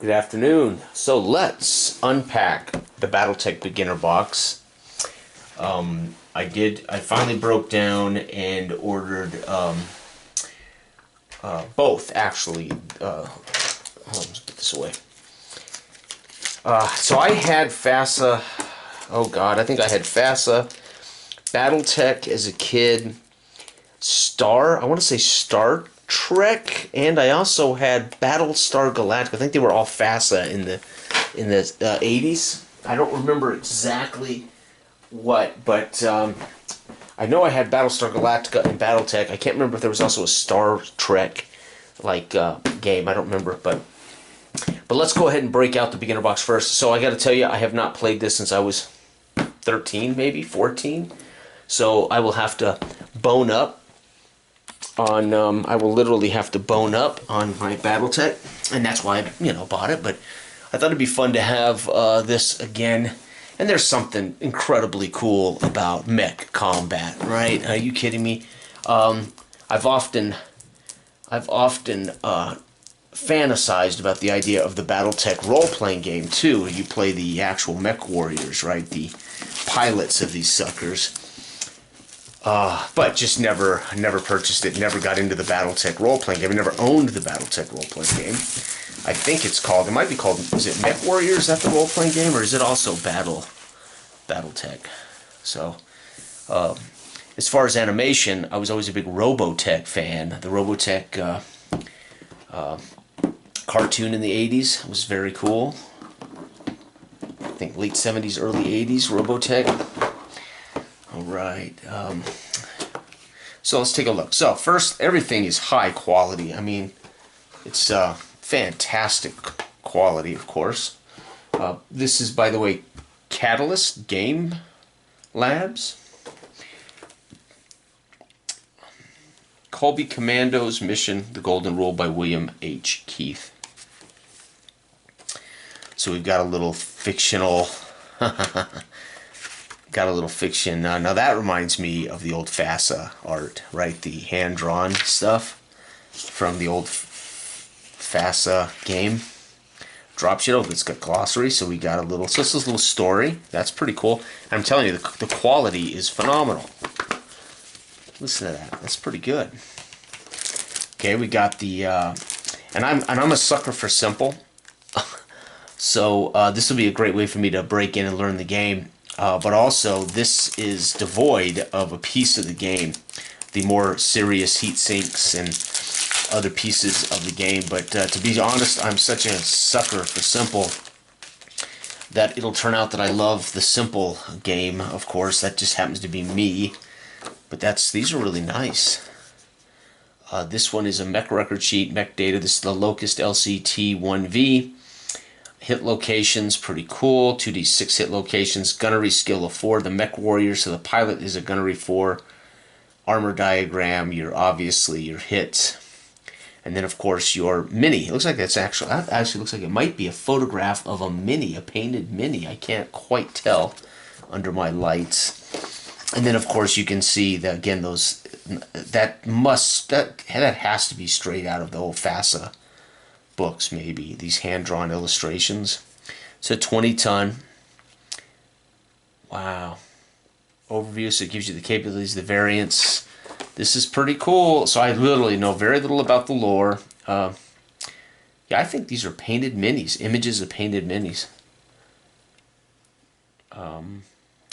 Good afternoon. So let's unpack the Battletech beginner box. I finally broke down and ordered both actually. Let's put this away. So I had FASA. Oh God, I think I had FASA, Battletech as a kid, I want to say Star Trek, and I also had Battlestar Galactica. I think they were all FASA in the 80s. I don't remember exactly what, but I know I had Battlestar Galactica and Battletech. I can't remember if there was also a Star Trek game. I don't remember, but let's go ahead and break out the beginner box first. So I got to tell you, I have not played this since I was 13, maybe 14. So I will have to bone up on I will literally have to bone up on my Battletech, and that's why I bought it. But I thought it'd be fun to have this again. And there's something incredibly cool about mech combat, right? Are you kidding me? I've often fantasized about the idea of the Battletech role-playing game too. You play the actual mech warriors, right? The pilots of these suckers. But just never purchased it, never got into the Battletech role-playing game. I never owned the Battletech role-playing game. I think it might be called, is it Mech Warriors, is that the role-playing game, or is it also Battletech? So, as far as animation, I was always a big Robotech fan. The Robotech cartoon in the 80s was very cool. I think late 70s, early 80s, Robotech. Alright, so let's take a look. So first, everything is high quality. I mean, it's fantastic quality, of course. This is, by the way, Catalyst Game Labs. Colby Commandos Mission, The Golden Rule by William H. Keith. So we've got a little fictional... Got a little fiction. Now that reminds me of the old FASA art, right? The hand-drawn stuff from the old FASA game. Dropship. Oh, it's got glossary, so we got a little... So it's this little story. That's pretty cool. I'm telling you, the quality is phenomenal. Listen to that. That's pretty good. Okay, we got the... and I'm a sucker for simple. So this will be a great way for me to break in and learn the game. But also, this is devoid of a piece of the game. The more serious heat sinks and other pieces of the game. But to be honest, I'm such a sucker for simple that it'll turn out that I love the simple game, of course. That just happens to be me. But these are really nice. This one is a mech record sheet, mech data. This is the Locust LCT-1V. Hit locations, pretty cool. 2d6 hit locations. Gunnery skill of 4. The mech warrior, so the pilot is a gunnery 4. Armor diagram, obviously your hits. And then, of course, your mini. It looks like that actually looks like it might be a photograph of a mini, a painted mini. I can't quite tell under my lights. And then, of course, you can see that, again, that has to be straight out of the old FASA books, maybe, these hand-drawn illustrations. It's a 20-ton. Wow. Overview, so it gives you the capabilities, the variants. This is pretty cool. So I literally know very little about the lore. Yeah, I think these are painted minis, images of painted minis.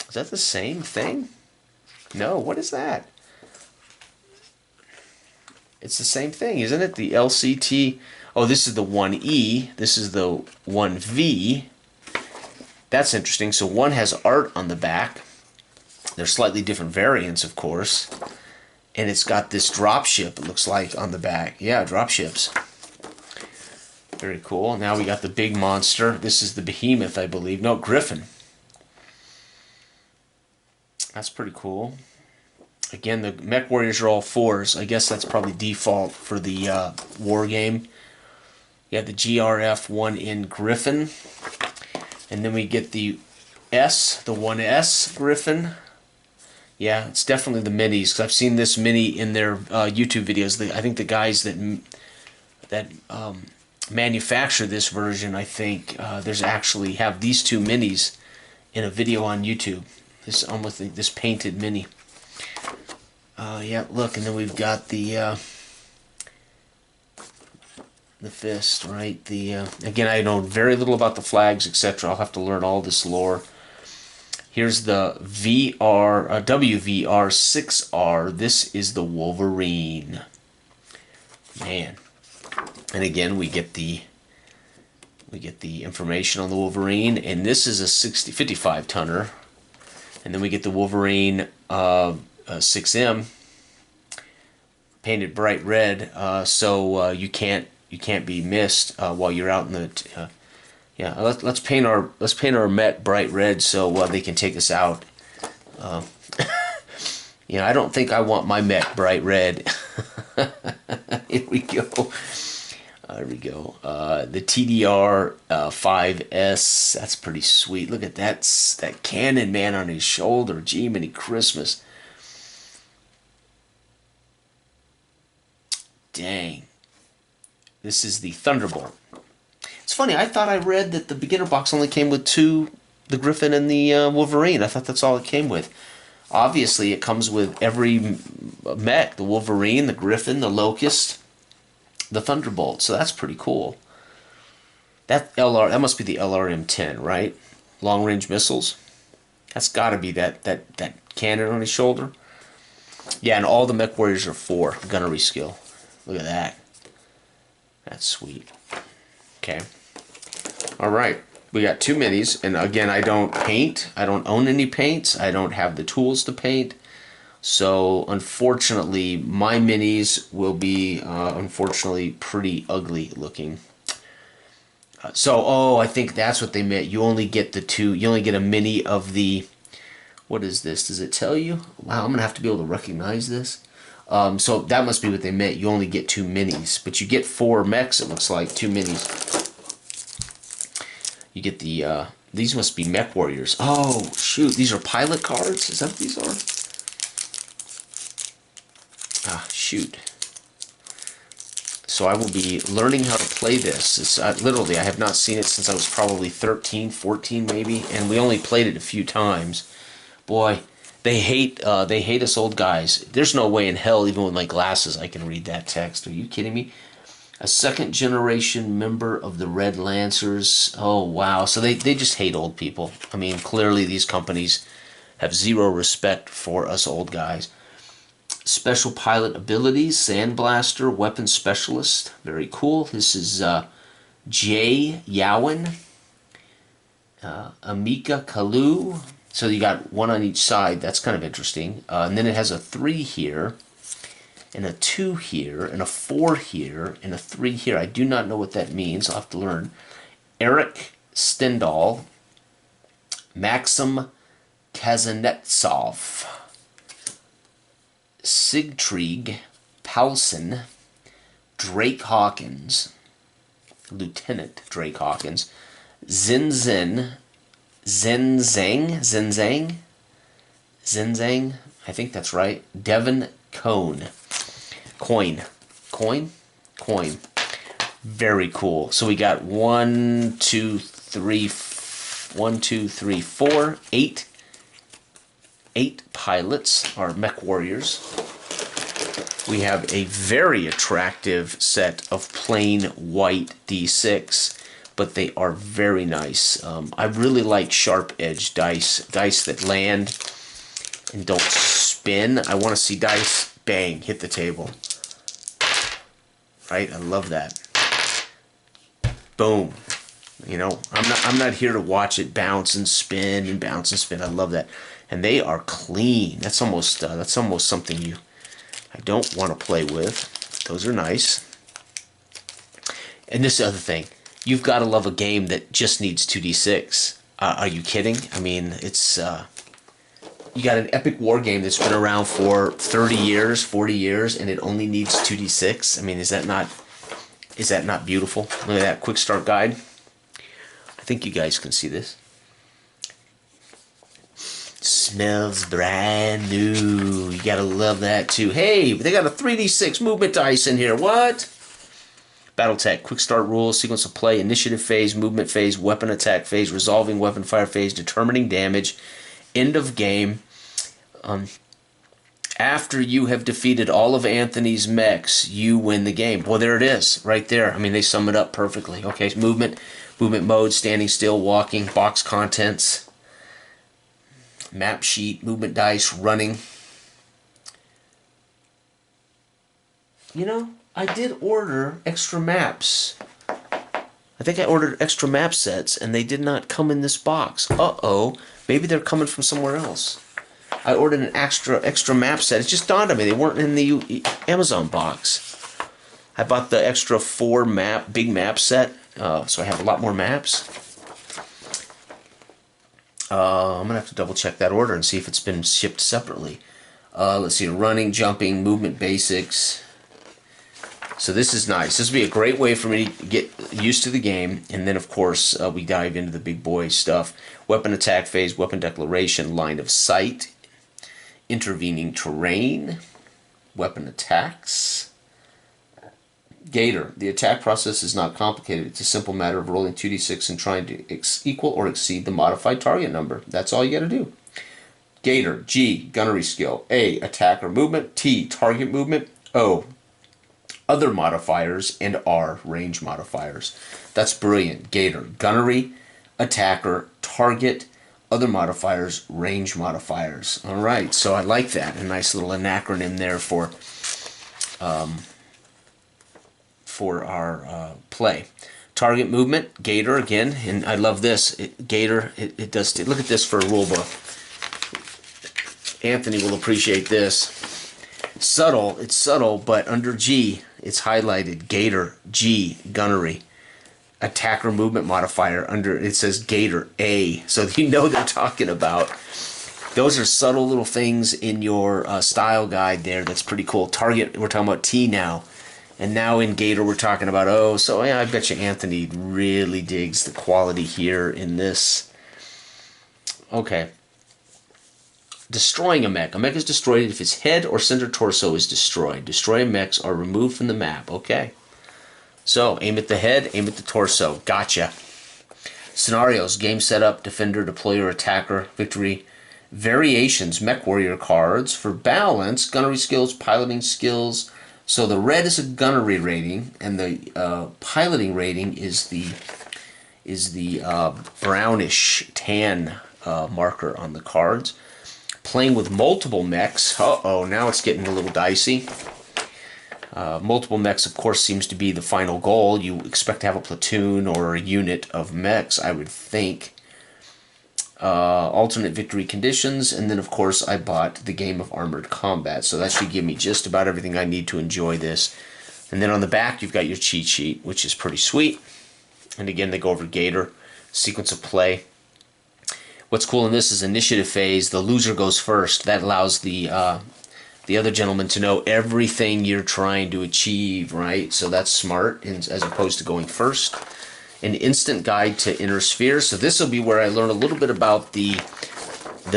Is that the same thing? No, what is that? It's the same thing, isn't it? The LCT... Oh, this is the 1E. This is the 1V. That's interesting. So one has art on the back. They're slightly different variants, of course. And it's got this dropship, it looks like, on the back. Yeah, dropships. Very cool. Now we got the big monster. This is the behemoth, I believe. No, Griffin. That's pretty cool. Again, the mech warriors are all 4s. I guess that's probably default for the war game. You have the GRF-1N Griffin. And then we get the the 1S Griffin. Yeah, it's definitely the minis, because I've seen this mini in their YouTube videos. I think the guys that manufacture this version, I think there's actually have these two minis in a video on YouTube. This almost this painted mini. Yeah, look, and then we've got the fist, right? The again, I know very little about the flags, etc. I'll have to learn all this lore. Here's the WVR6R. This is the Wolverine. Man. And again, we get the information on the Wolverine, and this is a 55 tonner. And then we get the Wolverine 6M painted bright red, so you can't be missed while you're out in the yeah. Let's paint our Met bright red so they can take us out. You know, I don't think I want my Met bright red. Here we go. There we go. The TDR 5S. That's pretty sweet. Look at that cannon man on his shoulder. Gee, many Christmas. Dang. This is the Thunderbolt. It's funny. I thought I read that the beginner box only came with two, the Griffin and the Wolverine. I thought that's all it came with. Obviously, it comes with every mech. The Wolverine, the Griffin, the Locust, the Thunderbolt. So that's pretty cool. That must be the LRM-10, right? Long range missiles. That's got to be that cannon on his shoulder. Yeah, and all the mech warriors are 4 gunnery skill. Look at that. That's sweet. Okay. All right. We got 2 minis, and again, I don't paint. I don't own any paints. I don't have the tools to paint. So, unfortunately, my minis will be, unfortunately, pretty ugly looking. Oh, I think that's what they meant. You only get the 2. You only get a mini of the... What is this? Does it tell you? Wow, I'm going to have to be able to recognize this. So, that must be what they meant. You only get 2 minis. But you get 4 mechs, it looks like. 2 minis. You get the... these must be mech warriors. Oh, shoot. These are pilot cards? Is that what these are? Ah, shoot. So I will be learning how to play this. It's literally, I have not seen it since I was probably 13, 14 maybe, and we only played it a few times. Boy, they hate us old guys. There's no way in hell, even with my glasses, I can read that text. Are you kidding me? A second generation member of the Red Lancers. Oh, wow. So they just hate old people. I mean, clearly these companies have zero respect for us old guys. Special pilot abilities, Sandblaster, Weapon Specialist. Very cool. This is Jay Yowen, Amika Kalu. So you got 1 on each side. That's kind of interesting. And then it has a 3 here, and a 2 here, and a 4 here, and a 3 here. I do not know what that means. I'll have to learn. Eric Stendhal, Maxim Kazanetsov, Sigtrig Paulson, Drake Hawkins, Lieutenant Drake Hawkins, Zenzang, I think that's right, Devin Coyne. Very cool. So we got 1, 2, 3, 4, 8 pilots, our mech warriors. We have a very attractive set of plain white D6, but they are very nice. I really like sharp edge dice that land and don't spin. I want to see dice, bang, hit the table. Right? I love that. Boom. You know, I'm not here to watch it bounce and spin and bounce and spin. I love that. And they are clean. That's almost something I don't want to play with. Those are nice. And this other thing, you've got to love a game that just needs 2d6. Are you kidding? I mean, it's you got an epic war game that's been around for 30 years, 40 years, and it only needs 2d6. I mean, is that not beautiful? Look at that quick start guide. I think you guys can see this. Smells brand new. You gotta love that too. Hey, they got a 3d6 movement dice in here. What? Battletech, quick start rules, sequence of play, initiative phase, movement phase, weapon attack phase, resolving weapon fire phase, determining damage, end of game. After you have defeated all of Anthony's mechs, you win the game. Well, there it is, right there. I mean, they sum it up perfectly. Okay, movement mode, standing still, walking, box contents, map sheet, movement dice, running. You know, I did order extra maps. I think I ordered extra map sets, and they did not come in this box. Uh-oh. Maybe they're coming from somewhere else. I ordered an extra map set. It just dawned on me. They weren't in the Amazon box. I bought the extra 4 big map set, so I have a lot more maps. I'm going to have to double check that order and see if it's been shipped separately. Let's see, running, jumping, movement basics. So this is nice. This will be a great way for me to get used to the game. And then, of course, we dive into the big boy stuff. Weapon attack phase, weapon declaration, line of sight, intervening terrain, weapon attacks. Gator. The attack process is not complicated. It's a simple matter of rolling 2d6 and trying to equal or exceed the modified target number. That's all you got to do. Gator. G. Gunnery skill. A. Attack or movement. T. Target movement. O. Other modifiers. And R. Range modifiers. That's brilliant. Gator. Gunnery, attacker, target, other modifiers, range modifiers. All right, so I like that. A nice little acronym there for our play. Target movement, Gator again, and I love this. Gator, it does. Look at this for a rule book. Anthony will appreciate this. Subtle, it's subtle, but under G, it's highlighted. Gator, G, gunnery. Attacker movement modifier, under it says Gator A, so you know they're talking about. Those are subtle little things in your style guide there. That's pretty cool. Target, we're talking about T now, and now in Gator we're talking about O. So yeah, I bet you Anthony really digs the quality here in this. Okay. Destroying a mech. A mech is destroyed if its head or center torso is destroyed. Destroying mechs are removed from the map. Okay. So, aim at the head, aim at the torso. Gotcha. Scenarios. Game setup, defender, deployer, attacker, victory. Variations. Mech warrior cards. For balance, gunnery skills, piloting skills. So the red is a gunnery rating, and the piloting rating is the brownish tan marker on the cards. Playing with multiple mechs. Uh-oh, now it's getting a little dicey. Multiple mechs, of course, seems to be the final goal. You expect to have a platoon or a unit of mechs, I would think. Alternate victory conditions, and then, of course, I bought the game of Armored Combat, so that should give me just about everything I need to enjoy this. And then on the back, you've got your cheat sheet, which is pretty sweet. And again, they go over Gator, sequence of play. What's cool in this is initiative phase. The loser goes first. That allows the other gentleman to know everything you're trying to achieve, right? So that's smart, as opposed to going first. An instant guide to Inner Sphere. So this will be where I learn a little bit about the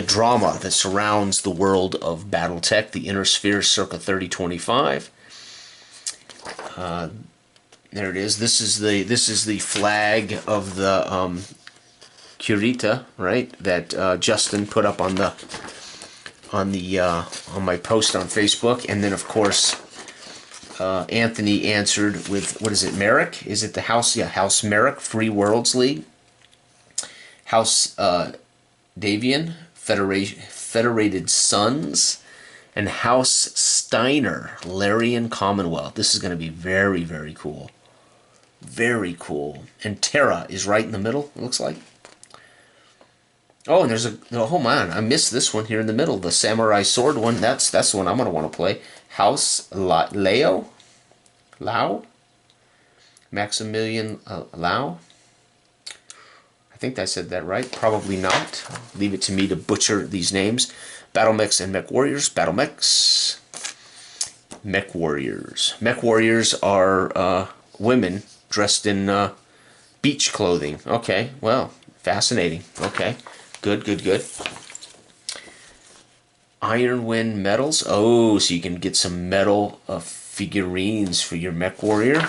drama that surrounds the world of Battletech, the Inner Sphere, circa 3025. There it is. This is the flag of the Curita, right? That Justin put up on my post on Facebook, and then of course Anthony answered with, what is it, Merrick? Is it the House? Yeah, House Merrick, Free Worlds League. House Davian, Federated Sons, and House Steiner, Larian Commonwealth. This is going to be very, very cool. Very cool. And Terra is right in the middle, it looks like. Oh, and there's oh man, I missed this one here in the middle, the Samurai Sword one. That's the one I'm going to want to play. House Lao? Maximilian Lao? I think I said that right. Probably not. Leave it to me to butcher these names. Battle Mechs and Mech Warriors. Battle Mechs. Mech Warriors. Mech Warriors are women dressed in beach clothing. Okay, well, fascinating. Okay. Good, good, good. Ironwind medals. Oh, so you can get some metal figurines for your Mech Warrior.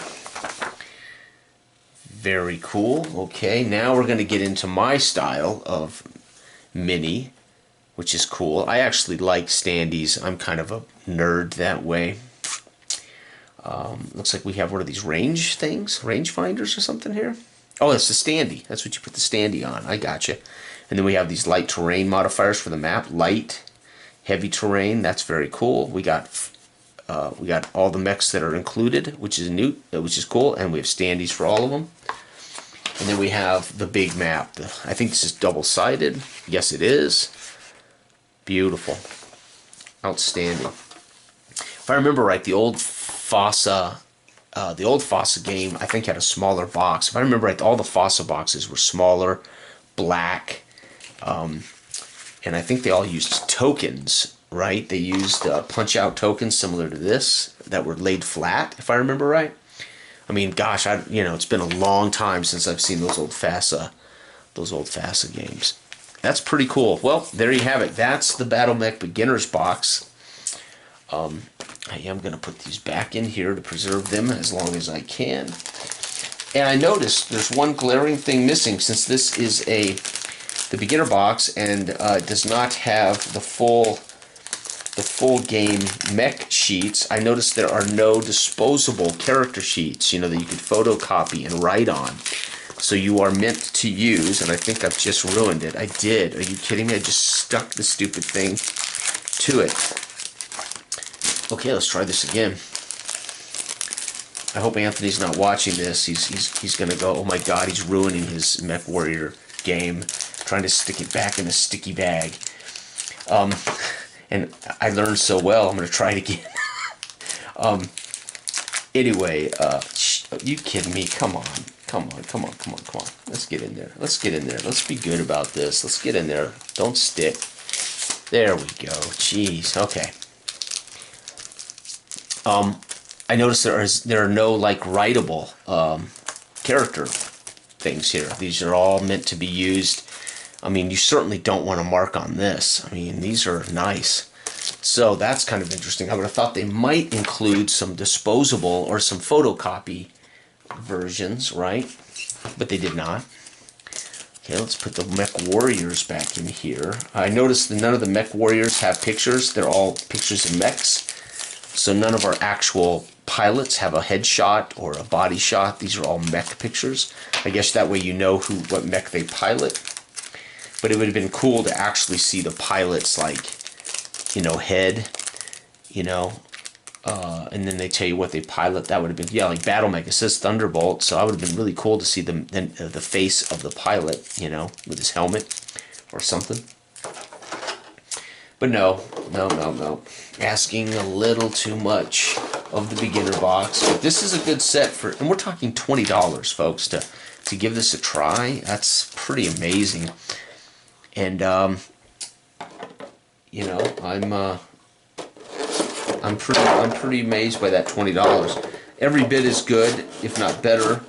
Very cool. Okay, now we're going to get into my style of mini, which is cool. I actually like standees. I'm kind of a nerd that way. Looks like we have one of these range things, range finders or something here. Oh, it's the standee. That's what you put the standee on. I gotcha. And then we have these light terrain modifiers for the map. Light, heavy terrain. That's very cool. We got all the mechs that are included, which is which is cool, and we have standees for all of them. And then we have the big map. I think this is double-sided. Yes, it is. Beautiful. Outstanding. If I remember right, the old FASA game, I think, had a smaller box. If I remember right, all the FASA boxes were smaller, black, and I think they all used tokens, right? They used punch-out tokens similar to this that were laid flat, if I remember right. I mean, gosh, it's been a long time since I've seen those old FASA games. That's pretty cool. Well, there you have it. That's the Battletech Beginner's Box. I am going to put these back in here to preserve them as long as I can. And I noticed there's one glaring thing missing, since this is the beginner box and it does not have the full game mech sheets. I noticed there are no disposable character sheets, that you could photocopy and write on. So you are meant to use, and I think I've just ruined it. I did. Are you kidding me? I just stuck the stupid thing to it. Okay, let's try this again. I hope Anthony's not watching this. He's gonna go, oh my god, he's ruining his Mech Warrior game, trying to stick it back in a sticky bag. And I learned so well, I'm gonna try it again. Anyway, you kidding me? Come on. Let's get in there. Let's be good about this. Let's get in there. Don't stick. There we go. Jeez. Okay. I noticed there are no writable character things here. These are all meant to be used. I mean, you certainly don't want to mark on this. I mean, these are nice. So that's kind of interesting. I would have thought they might include some disposable or some photocopy versions, right? But they did not. Okay, let's put the Mech Warriors back in here. I noticed that none of the Mech Warriors have pictures. They're all pictures of mechs. So none of our actual pilots have a headshot or a body shot. These are all mech pictures. I guess that way you know what mech they pilot. But it would have been cool to actually see the pilot's head, and then they tell you what they pilot. That would have been, yeah, like Battletech. It says Thunderbolt, so I would have been really cool to see the face of the pilot, with his helmet or something. But no. Asking a little too much of the beginner box. But this is a good set and we're talking $20, folks, to give this a try. That's pretty amazing. And I'm pretty amazed by that $20. Every bit as good, if not better,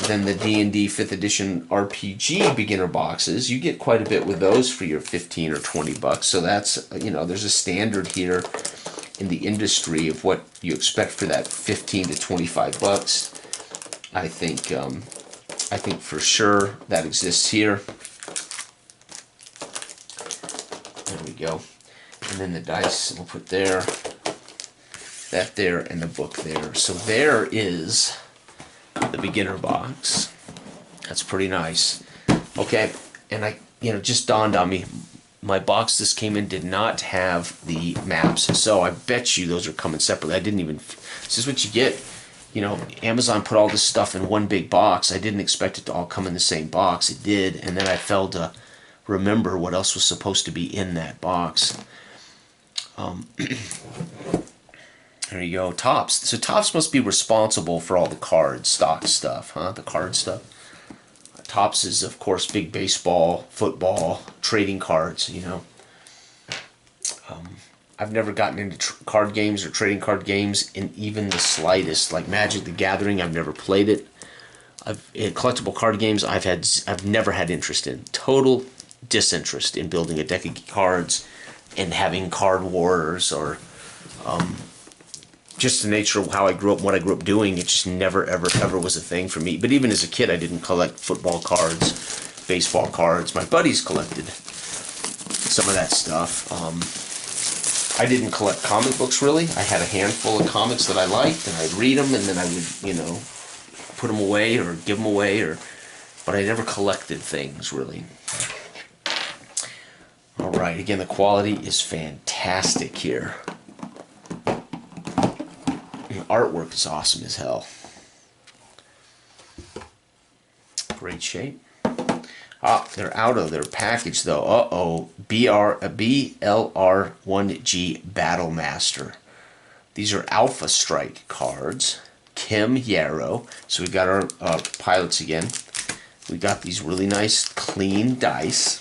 than the D&D 5th edition RPG beginner boxes. You get quite a bit with those for your 15 or 20 bucks. So that's, there's a standard here in the industry of what you expect for that 15 to 25 bucks. I think for sure that exists here. There we go. And then the dice we'll put there, that there, and the book there. So there is the beginner box. That's pretty nice. Okay, and just dawned on me, my box this came in did not have the maps, so I bet you those are coming separately. I didn't even, this is what you get. Amazon put all this stuff in one big box. I didn't expect it to all come in the same box. It did, and then I failed to remember what else was supposed to be in that box. There you go, Topps. So Topps must be responsible for all the card stock stuff, huh? The card stuff. Topps is, of course, big baseball, football, trading cards, I've never gotten into card games or trading card games in even the slightest. Like Magic the Gathering, I've never played it. Collectible card games, I've never had interest in. Total disinterest in building a deck of cards and having card wars or just the nature of how I grew up, what I grew up doing, it just never, ever, ever was a thing for me. But even as a kid, I didn't collect football cards, baseball cards. My buddies collected some of that stuff. I didn't collect comic books, really. I had a handful of comics that I liked, and I'd read them, and then I would, you know, put them away or give them away, but I never collected things, really. All right, again, the quality is fantastic here. The artwork is awesome as hell. Great shape. Ah, they're out of their package, though. Uh-oh. BLR1G Battlemaster. These are Alpha Strike cards. Kim Yarrow. So we got our pilots again. We got these really nice, clean dice.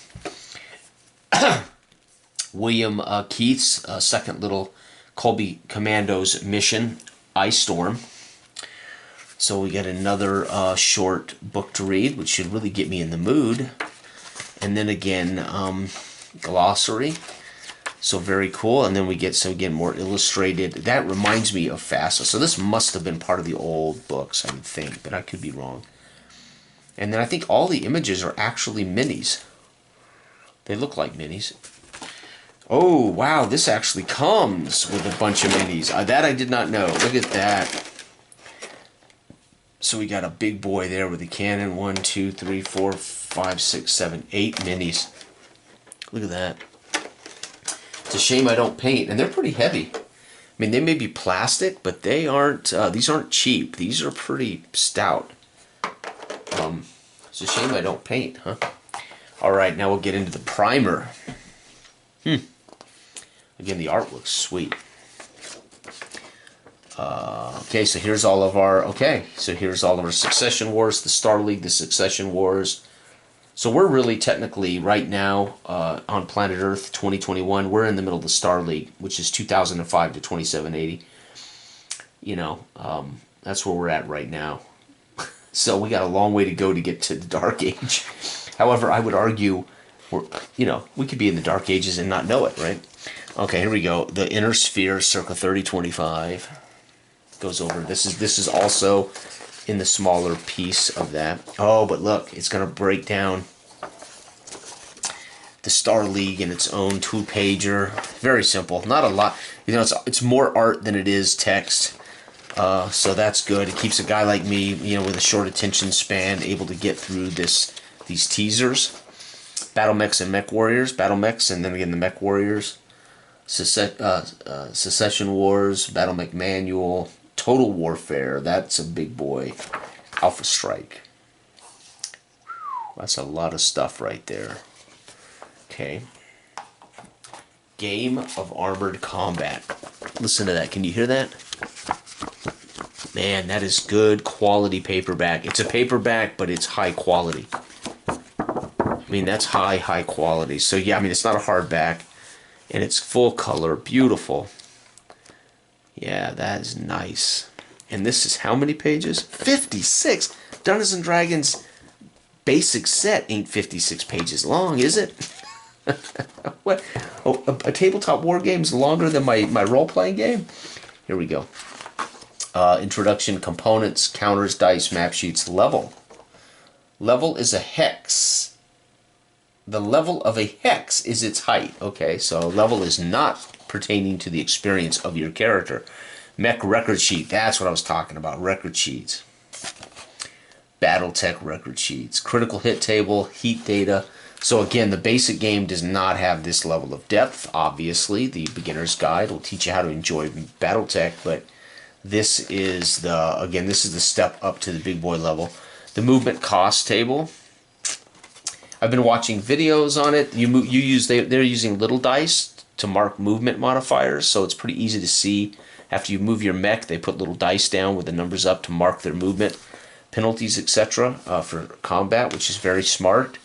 William Keith's second little Colby Commandos mission, Ice Storm. So we got another short book to read, which should really get me in the mood. And then again, glossary. So very cool. And then we get, so again, more illustrated. That reminds me of FASA. So this must have been part of the old books, I would think, but I could be wrong. And then I think all the images are actually minis. They look like minis. Oh, wow, this actually comes with a bunch of minis. That I did not know. Look at that. So we got a big boy there with a cannon. 1, 2, 3, 4, 5, 6, 7, 8 minis. Look at that. It's a shame I don't paint, and they're pretty heavy. I mean, they may be plastic, but they aren't. These aren't cheap. These are pretty stout. It's a shame I don't paint, huh? All right, now we'll get into the primer. Again, the art looks sweet. Okay, so here's all of our, Succession Wars, the Star League, the Succession Wars. So we're really technically right now on planet Earth 2021, we're in the middle of the Star League, which is 2005 to 2780. You know, that's where we're at right now. So we got a long way to go to get to the Dark Age. However, I would argue, we could be in the Dark Ages and not know it, right? Okay, here we go. The Inner Sphere, circa 3025. Goes over. This is also in the smaller piece of that. Oh, but look, it's going to break down the Star League in its own 2-pager. Very simple. Not a lot. You know, it's more art than it is text. So that's good. It keeps a guy like me, with a short attention span, able to get through these teasers. Battle Mechs and Mech Warriors. Battle Mechs, and then again the Mech Warriors. Secession Wars. Battle Mech Manual. Total Warfare. That's a big boy. Alpha Strike. That's a lot of stuff right there. Okay. Game of Armored Combat. Listen to that. Can you hear that? Man, that is good quality paperback. It's a paperback, but it's high quality. I mean, that's high quality. So yeah, I mean, it's not a hardback, and it's full color, beautiful. Yeah, that is nice. And this is how many pages? 56. Dungeons and Dragons basic set ain't 56 pages long, is it? What? Oh, a tabletop war game is longer than my role-playing game? Here we go. Introduction, components, counters, dice, map sheets, level. Level is a hex. The level of a hex is its height. Okay, so level is not pertaining to the experience of your character. Mech record sheet, that's what I was talking about, record sheets. Battletech record sheets. Critical hit table, heat data. So again, the basic game does not have this level of depth. Obviously, the beginner's guide will teach you how to enjoy Battletech, but this is the step up to the big boy level. The movement cost table. I've been watching videos on it. They're using little dice to mark movement modifiers, so it's pretty easy to see. After you move your mech, they put little dice down with the numbers up to mark their movement, penalties, etc. For combat, which is very smart.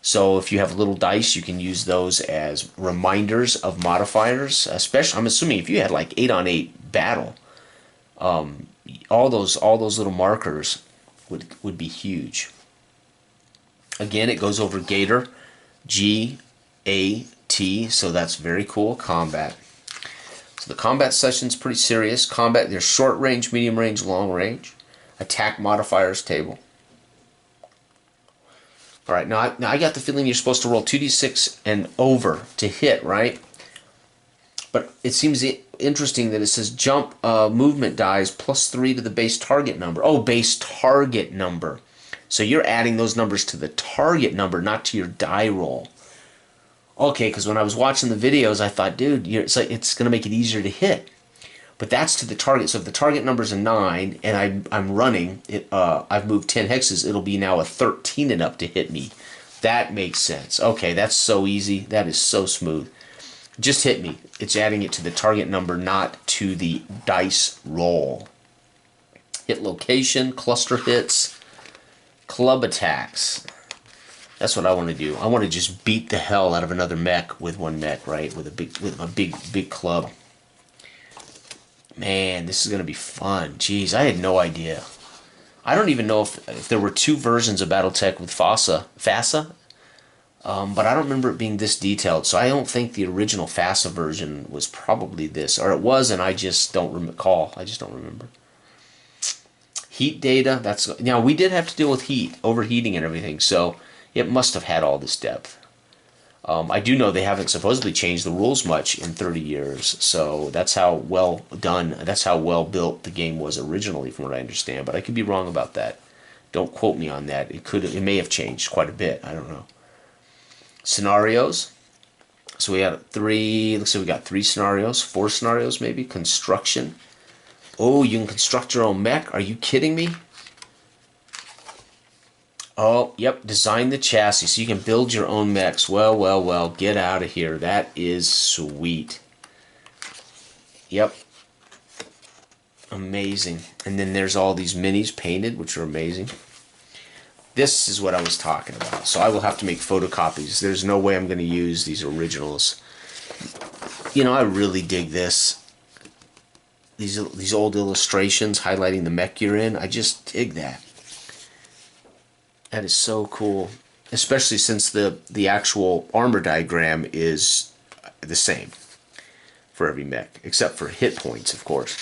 So if you have little dice, you can use those as reminders of modifiers. Especially, I'm assuming if you had like 8-on-8 battle, all those little markers would be huge. Again, it goes over Gator, G-A-T, so that's very cool. Combat. So the combat session's pretty serious. Combat, there's short range, medium range, long range. Attack modifiers table. All right, now I got the feeling you're supposed to roll 2d6 and over to hit, right? But it seems interesting that it says jump movement dies +3 to the base target number. Oh, base target number. So you're adding those numbers to the target number, not to your die roll. Okay, because when I was watching the videos, I thought, dude, it's going to make it easier to hit. But that's to the target. So if the target number's a 9 and I'm running, I've moved 10 hexes, it'll be now a 13 and up to hit me. That makes sense. Okay, that's so easy. That is so smooth. Just hit me. It's adding it to the target number, not to the dice roll. Hit location, cluster hits, club attacks. That's what I want to do. I want to just beat the hell out of another mech with one mech, right? With a big club. Man, this is going to be fun. Jeez, I had no idea. I don't even know if there were 2 versions of Battletech with FASA, but I don't remember it being this detailed. So I don't think the original FASA version was probably this. Or it was, and I just don't recall. I just don't remember. Heat data. Now, we did have to deal with heat, overheating and everything, so it must have had all this depth. I do know they haven't supposedly changed the rules much in 30 years, so that's how well done, that's how well built the game was originally, from what I understand. But I could be wrong about that. Don't quote me on that. It may have changed quite a bit. I don't know. Scenarios. So we have 3. Looks like we got 3 scenarios, 4 scenarios maybe. Construction. Oh, you can construct your own mech. Are you kidding me? Oh, yep, design the chassis so you can build your own mechs. Well, get out of here. That is sweet. Yep. Amazing. And then there's all these minis painted, which are amazing. This is what I was talking about. So I will have to make photocopies. There's no way I'm going to use these originals. You know, I really dig this. These old illustrations highlighting the mech you're in. I just dig that. That is so cool, especially since the actual armor diagram is the same for every mech, except for hit points, of course.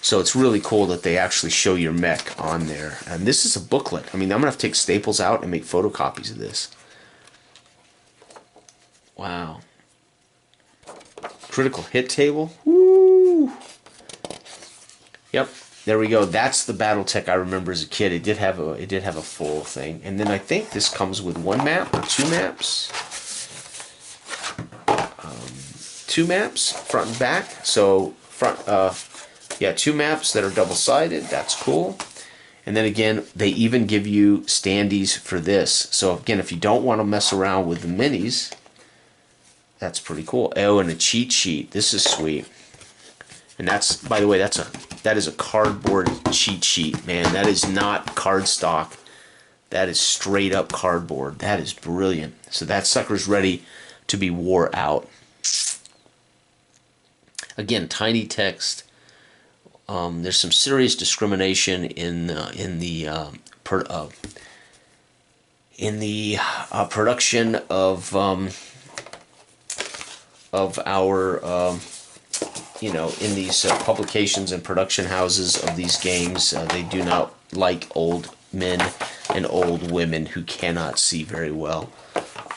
So it's really cool that they actually show your mech on there. And this is a booklet. I mean, I'm going to have to take staples out and make photocopies of this. Wow. Critical hit table. Woo! Yep. There we go. That's the Battletech I remember as a kid. It did have a full thing, and then I think this comes with 1 map or 2 maps. 2 maps, front and back. So yeah, 2 maps that are double-sided. That's cool. And then again, they even give you standees for this. So again, if you don't want to mess around with the minis, that's pretty cool. Oh, and a cheat sheet. This is sweet. And that's, by the way, that is a cardboard cheat sheet, man. That is not cardstock. That is straight up cardboard. That is brilliant. So that sucker's ready to be wore out. Again, tiny text. There's some serious discrimination in the production of our you know, in these publications and production houses of these games. They do not like old men and old women who cannot see very well.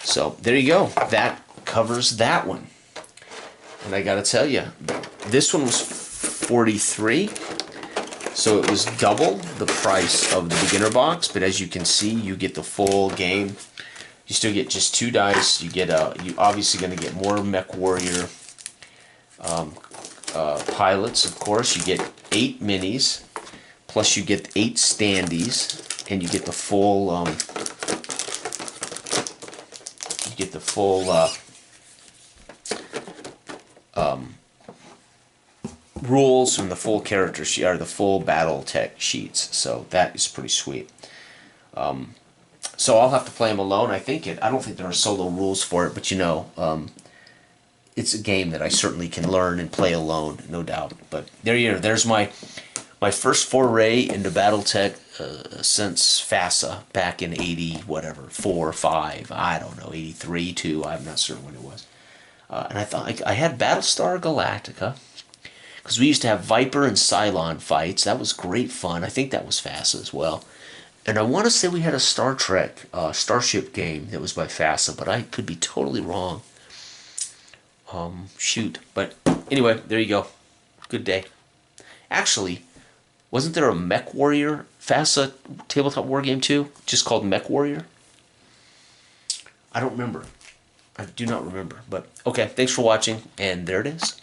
So there you go. That covers that one. And I gotta tell you, this one was $43, so it was double the price of the beginner box. But as you can see, you get the full game. You still get just 2 dice. You get you obviously going to get more Mech Warrior pilots, of course. You get 8 minis, plus you get 8 standees, and you get the full rules from the full character sheet, or the full Battletech sheets. So that is pretty sweet. So I'll have to play them alone. I don't think there are solo rules for it, but you know, it's a game that I certainly can learn and play alone, no doubt. But there you are. There's my first foray into Battletech since FASA back in 80 whatever, 4 or 5, I don't know, 83 too. I'm not certain when it was. And I thought I had Battlestar Galactica, Because we used to have Viper and Cylon fights. That was great fun. I think that was FASA as well. And I want to say we had a Star Trek Starship game that was by FASA, but I could be totally wrong. Shoot. But anyway, there you go. Good day. Actually, wasn't there a Mech Warrior FASA tabletop war game too? Just called Mech Warrior? I don't remember. I do not remember. But okay, thanks for watching, and there it is.